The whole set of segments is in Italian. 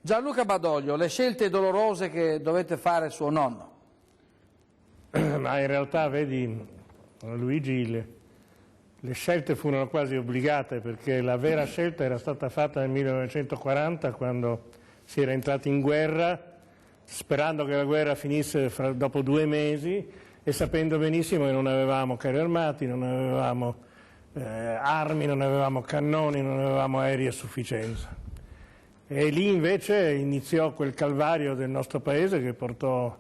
Gianluca Badoglio, le scelte dolorose che dovete fare suo nonno. Ma in realtà, vedi, Luigi, le scelte furono quasi obbligate, perché la vera scelta era stata fatta nel 1940, quando si era entrati in guerra, sperando che la guerra finisse dopo 2 mesi e sapendo benissimo che non avevamo carri armati, non avevamo armi, non avevamo cannoni, non avevamo aerei a sufficienza. E lì invece iniziò quel calvario del nostro paese che portò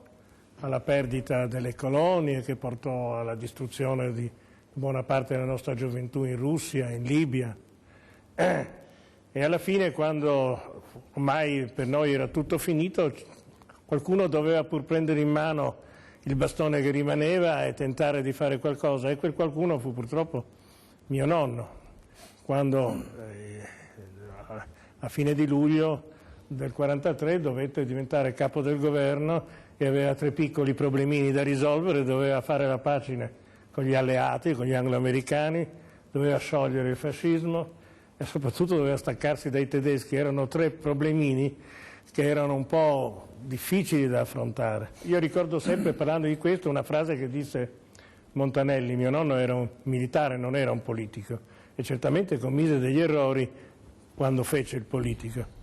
alla perdita delle colonie, che portò alla distruzione di buona parte della nostra gioventù in Russia, in Libia. E alla fine, quando ormai per noi era tutto finito, qualcuno doveva pur prendere in mano il bastone che rimaneva e tentare di fare qualcosa, e quel qualcuno fu purtroppo mio nonno, quando a fine di luglio del 1943 dovette diventare capo del governo e aveva 3 piccoli problemini da risolvere: doveva fare la pace con gli alleati, con gli anglo-americani, doveva sciogliere il fascismo e soprattutto doveva staccarsi dai tedeschi. Erano 3 problemini che erano un po' difficili da affrontare. Io ricordo sempre, parlando di questo, una frase che disse Montanelli. Mio nonno era un militare, non era un politico, e certamente commise degli errori quando fece il politico.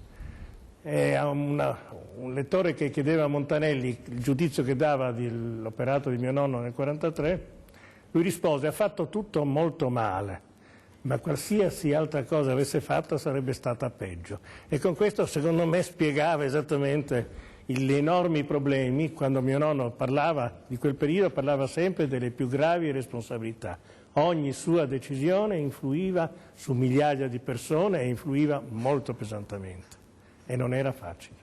E a un lettore che chiedeva a Montanelli il giudizio che dava dell'operato di mio nonno nel 1943, lui rispose: ha fatto tutto molto male, ma qualsiasi altra cosa avesse fatto sarebbe stata peggio. E con questo, secondo me, spiegava esattamente gli enormi problemi. Quando mio nonno parlava di quel periodo, parlava sempre delle più gravi responsabilità. Ogni sua decisione influiva su migliaia di persone e influiva molto pesantemente, e non era facile.